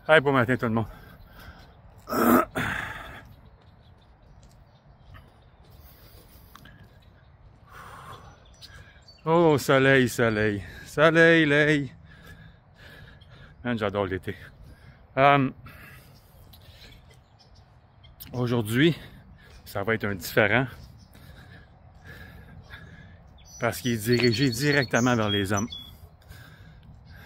Hey, bon matin tout le monde. Oh, soleil, soleil. Soleil, lay. Man, j'adore l'été. Aujourd'hui, ça va être un différent. Parce qu'il est dirigé directement vers les hommes.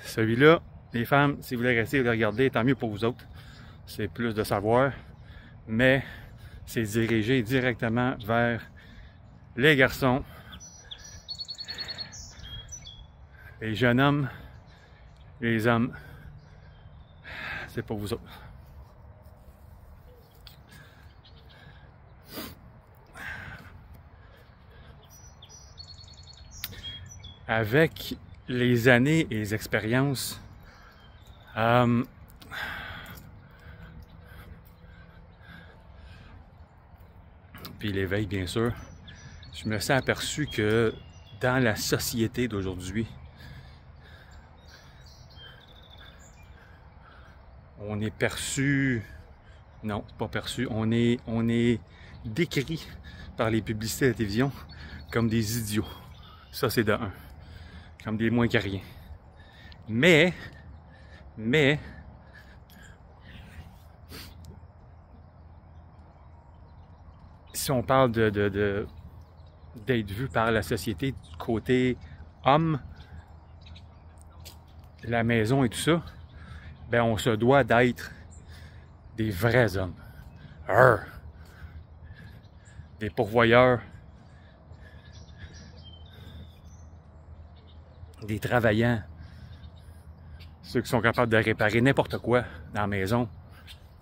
Celui-là, les femmes, si vous voulez rester et le regarder, tant mieux pour vous autres. C'est plus de savoir. Mais c'est dirigé directement vers les garçons, les jeunes hommes, les hommes. C'est pour vous autres. Avec les années et les expériences, puis l'éveil bien sûr, je me suis aperçu que dans la société d'aujourd'hui, on est perçu, non, c'est pas perçu, on est décrit par les publicités de la télévision comme des idiots. Ça, c'est de un. Comme des moins que rien. Mais, si on parle d'être vu par la société du côté homme, la maison et tout ça, ben on se doit d'être des vrais hommes. Des pourvoyeurs, des travaillants, ceux qui sont capables de réparer n'importe quoi dans la maison,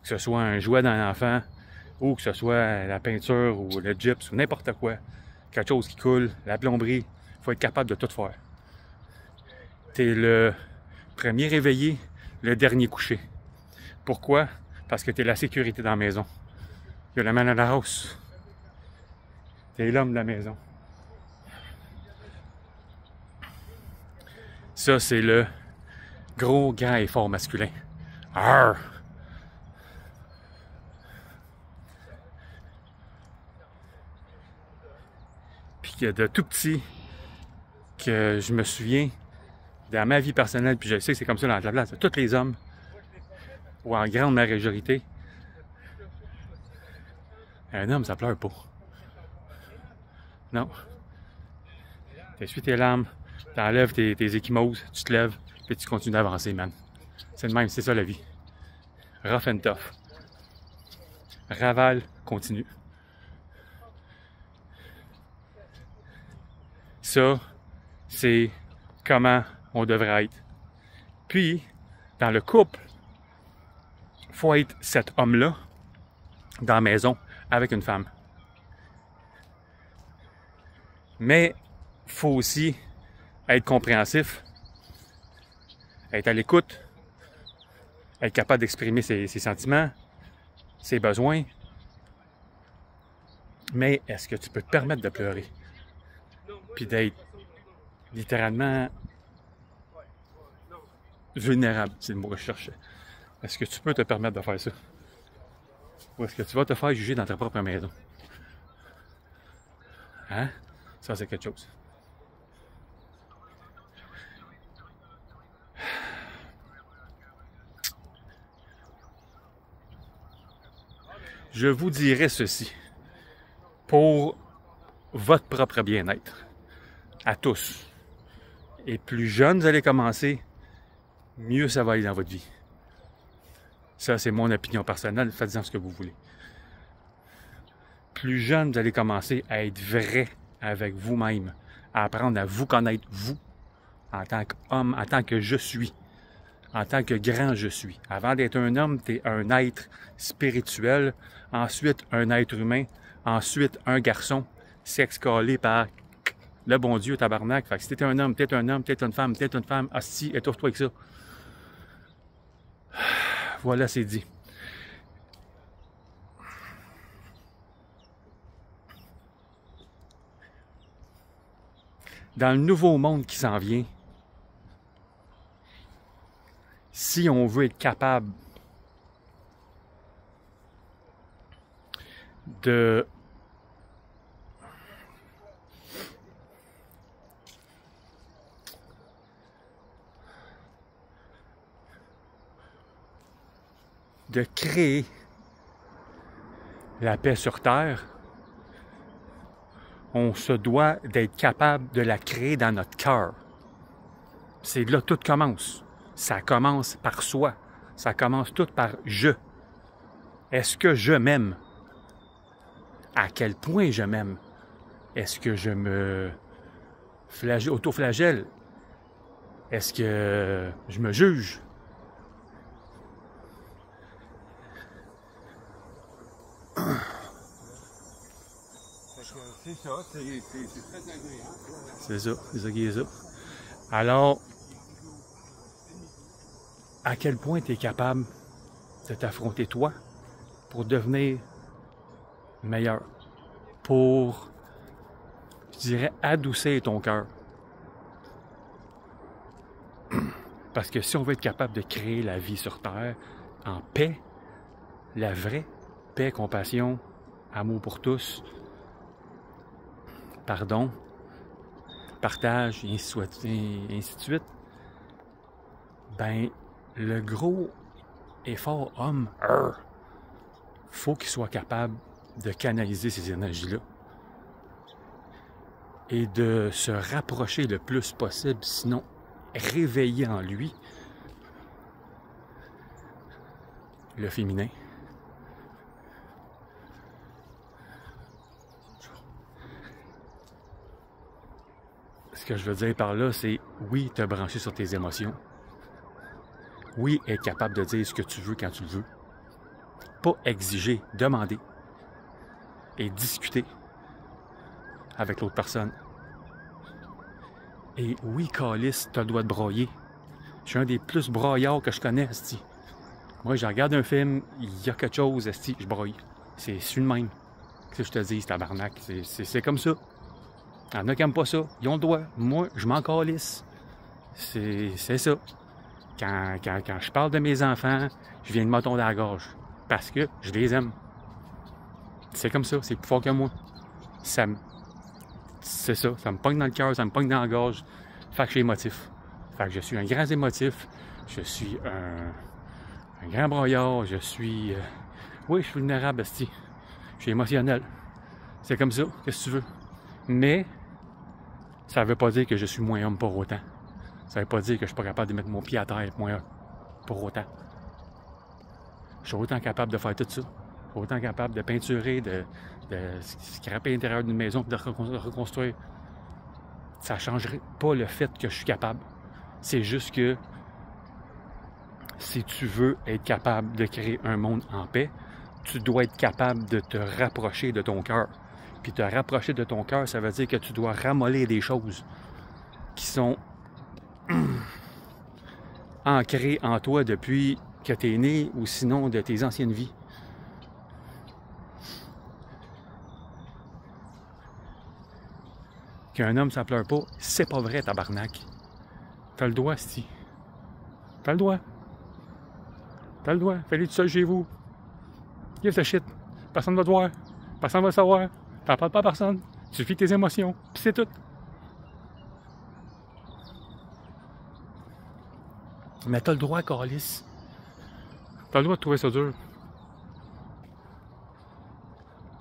que ce soit un jouet d'un enfant, ou que ce soit la peinture, ou le gyps, ou n'importe quoi, quelque chose qui coule, la plomberie, il faut être capable de tout faire. T'es le premier réveillé, le dernier couché. Pourquoi? Parce que t'es la sécurité dans la maison. Il y a la man à la house. T'es l'homme de la maison. Ça, c'est le gros, grand et fort masculin. Arr! Puis que de tout petit, que je me souviens, dans ma vie personnelle, puis je sais que c'est comme ça dans la place, tous les hommes, ou en grande majorité, un homme, ça pleure pas. Non. T'essuies tes larmes, t'enlèves tes échymoses, tu te lèves, puis tu continues d'avancer, man. C'est le même, c'est ça la vie. Rough and tough. Ravale, continue. Ça, c'est comment on devrait être. Puis, dans le couple, il faut être cet homme-là dans la maison avec une femme. Mais il faut aussi être compréhensif, être à l'écoute, être capable d'exprimer ses sentiments, ses besoins. Mais est-ce que tu peux te permettre de pleurer? Puis d'être littéralement vulnérable, c'est le mot que je cherchais. Est-ce que tu peux te permettre de faire ça? Ou est-ce que tu vas te faire juger dans ta propre maison? Hein? Ça, c'est quelque chose. Je vous dirais ceci. Pour votre propre bien-être, à tous. Et plus jeune vous allez commencer, mieux ça va aller dans votre vie. Ça, c'est mon opinion personnelle. Faites-en ce que vous voulez. Plus jeune vous allez commencer à être vrai avec vous-même, à apprendre à vous connaître, vous, en tant qu'homme, en tant que je suis, en tant que grand je suis. Avant d'être un homme, tu es un être spirituel, ensuite un être humain, ensuite un garçon, sexe collé par le bon Dieu, tabarnak. Fait que si t'es un homme, t'es un homme, t'es une femme, hostie, étouffe-toi avec ça. Voilà, c'est dit. Dans le nouveau monde qui s'en vient, si on veut être capable de créer la paix sur Terre, on se doit d'être capable de la créer dans notre cœur. C'est là que tout commence. Ça commence par soi. Ça commence tout par « je ». Est-ce que je m'aime? À quel point je m'aime? Est-ce que je me auto-flagelle? Est-ce que je me juge? C'est ça, c'est très agréable. C'est ça qui est ça. Alors, à quel point tu es capable de t'affronter toi pour devenir meilleur, pour, je dirais, adoucir ton cœur. Parce que si on veut être capable de créer la vie sur Terre en paix, la vraie paix, compassion, amour pour tous, pardon, partage, et ainsi de suite, ben, le gros effort homme, faut qu'il soit capable de canaliser ces énergies-là et de se rapprocher le plus possible, sinon réveiller en lui le féminin. Ce que je veux dire par là, c'est oui, te brancher sur tes émotions. Oui, être capable de dire ce que tu veux quand tu le veux. Pas exiger, demander. Et discuter avec l'autre personne. Et oui, câlisse, t'as le droit de broyer. Je suis un des plus broyards que je connais, esti. Moi, je regarde un film, il y a quelque chose, esti, je broye. C'est le même. Qu'est-ce que je te dis, tabarnak? C'est comme ça. Il y en a qui n'aiment pas ça. Ils ont le droit. Moi, je m'en calisse. C'est ça. Quand je parle de mes enfants, je viens de me tomber à la gorge. Parce que je les aime. C'est comme ça. C'est plus fort que moi. C'est ça. Ça me pogne dans le cœur, ça me pogne dans la gorge. Fait que je suis émotif. Fait que je suis un grand émotif. Je suis un grand broyard. Je suis... oui, je suis vulnérable, esti. Je suis émotionnel. C'est comme ça. Qu'est-ce que tu veux? Mais ça ne veut pas dire que je suis moins homme pour autant. Ça ne veut pas dire que je ne suis pas capable de mettre mon pied à terre pour autant. Je suis autant capable de faire tout ça. Je suis autant capable de peinturer, de scraper l'intérieur d'une maison et de reconstruire. Ça ne changerait pas le fait que je suis capable. C'est juste que si tu veux être capable de créer un monde en paix, tu dois être capable de te rapprocher de ton cœur. Puis te rapprocher de ton cœur, ça veut dire que tu dois ramollir des choses qui sont ancrées en toi depuis que tu es né ou sinon de tes anciennes vies. Qu'un homme, ça pleure pas, c'est pas vrai, tabarnak. T'as le droit, c'ti. T'as le droit. T'as le droit. Fais-les tout seul chez vous. Give the shit. Personne va te voir. Personne va le savoir. T'en parles pas à personne. Tu vis tes émotions. Puis c'est tout. Mais t'as le droit, câlisse. T'as le droit de trouver ça dur.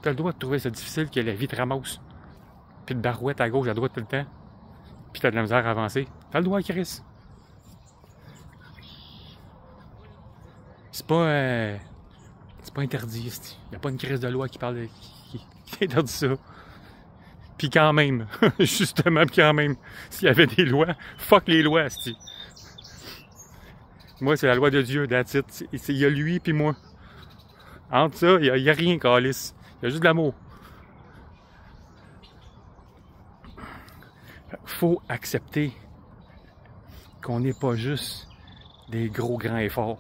T'as le droit de trouver ça difficile que la vie te ramasse. Puis de barouette à gauche, à droite tout le temps. Puis t'as de la misère à avancer. T'as le droit, Chris. C'est pas interdit. Il n'y a pas une crise de loi qui parle qui interdit ça. Puis quand même, justement, quand même, s'il y avait des lois, fuck les lois, c'ti. Moi, c'est la loi de Dieu, that's it. Il y a lui puis moi. Entre ça, il n'y a rien, câlisse. Il y a juste de l'amour. Faut accepter qu'on n'est pas juste des gros grands efforts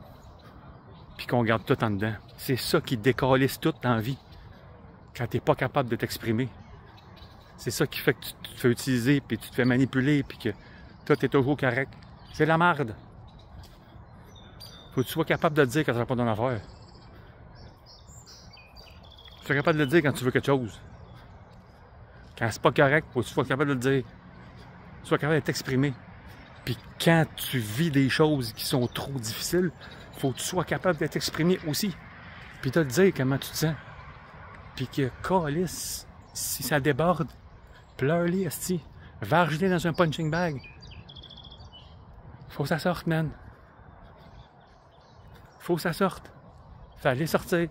puis qu'on garde tout en dedans. C'est ça qui décalisse tout dans la vie quand tu n'es pas capable de t'exprimer. C'est ça qui fait que tu te fais utiliser puis tu te fais manipuler puis que toi, tu es toujours correct. C'est de la merde. Faut que tu sois capable de te dire quand tu n'as pas ton affaire. Sois capable de le dire quand tu veux quelque chose. Quand c'est pas correct, faut que tu sois capable de le dire. Sois capable de t'exprimer. Puis quand tu vis des choses qui sont trop difficiles, faut que tu sois capable de t'exprimer aussi. Puis de te dire comment tu te sens. Puis que, calisse, si ça déborde, pleure-les, esti. Varge-les dans un punching bag. Faut que ça sorte, man. Faut que ça sorte. Fallait sortir.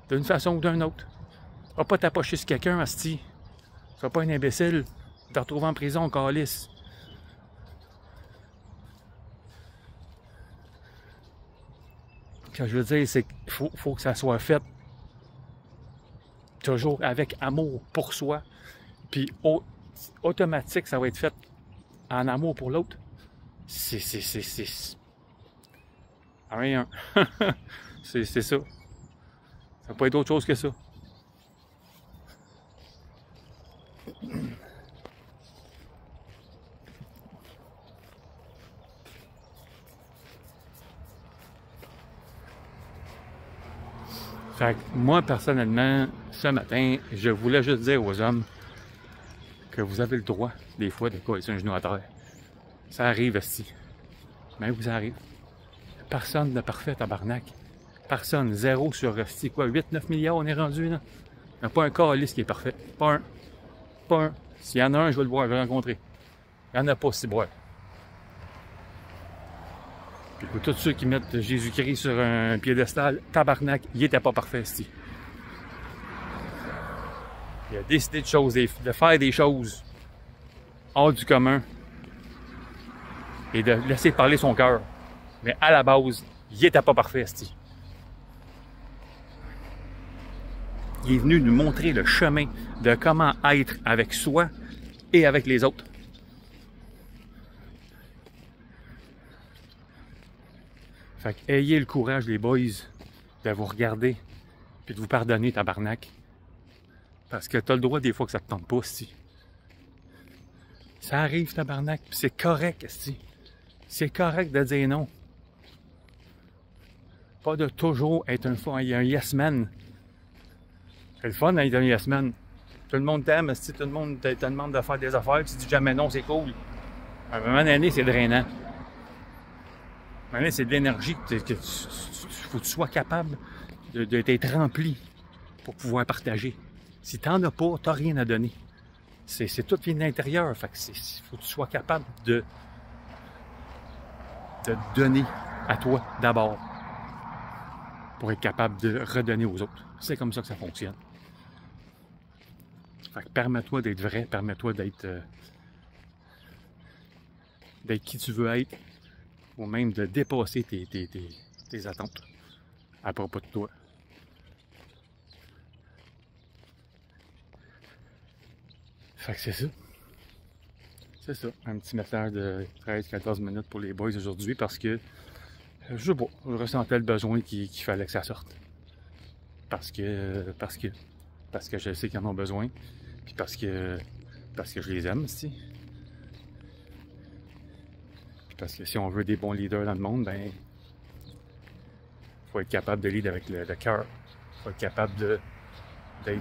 D'une façon ou d'une autre. Va pas t'approcher sur quelqu'un, asti. Sois pas un imbécile. Te retrouver en prison, calisse. Ce que je veux dire, c'est qu'il faut que ça soit fait toujours avec amour pour soi. Puis automatique, ça va être fait en amour pour l'autre. C'est rien. C'est ça. Ça peut pas être autre chose que ça. Fait que moi, personnellement, ce matin, je voulais juste dire aux hommes que vous avez le droit, des fois, de coller un genou à terre. Ça arrive, esti. Mais vous arrive. Personne n'est parfait, tabarnak. Personne. 0 sur, esti, quoi, 8-9 milliards, on est rendu, là. Il n'y a pas un calice qui est parfait. Pas un. Pas un. S'il y en a un, je vais le voir, je vais le rencontrer. Il n'y en a pas, si boire. Puis tous ceux qui mettent Jésus-Christ sur un piédestal, tabarnak, il était pas parfait, esti. Il a décidé de faire des choses hors du commun et de laisser parler son cœur. Mais à la base, il était pas parfait, esti. Il est venu nous montrer le chemin de comment être avec soi et avec les autres. Fait que ayez le courage, les boys, de vous regarder puis de vous pardonner, tabarnak. Parce que t'as le droit des fois que ça te tente pas, esti. Ça arrive, tabarnak, puis c'est correct, esti. C'est correct de dire non. Pas de toujours être un yes man. C'est le fun d'être un yes man. Tout le monde t'aime, esti, tout le monde te demande de faire des affaires, tu dis jamais non, c'est cool. À un moment donné, c'est drainant. C'est de l'énergie que faut que tu sois capable d'être rempli pour pouvoir partager. Si t'en as pas, t'as rien à donner. C'est tout vient de l'intérieur. Fait que faut que tu sois capable de donner à toi d'abord pour être capable de redonner aux autres. C'est comme ça que ça fonctionne. Fait que permets-toi d'être vrai, permets-toi d'être qui tu veux être, ou même de dépasser tes attentes à propos de toi. Fait que c'est ça. C'est ça. Un petit message de 13-14 minutes pour les boys aujourd'hui parce que je sais pas, je ressentais le besoin qu'il fallait que ça sorte. Parce que je sais qu'ils en ont besoin. Puis parce que je les aime aussi. Parce que si on veut des bons leaders dans le monde, ben faut être capable de lead avec le cœur. Faut être capable d'être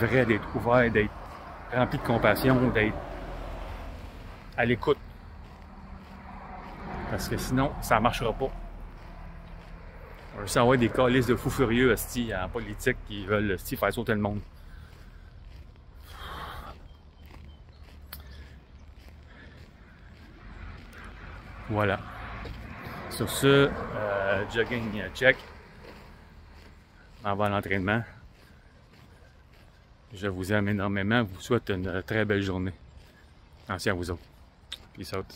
vrai, d'être ouvert, d'être rempli de compassion, d'être à l'écoute. Parce que sinon, ça ne marchera pas. On veut savoir des calices de fous furieux hostie, en politique qui veulent hostie, faire sauter le monde. Voilà. Sur ce, jogging check. On va à l'entraînement. Je vous aime énormément. Je vous souhaite une très belle journée. Merci à vous autres. Peace out.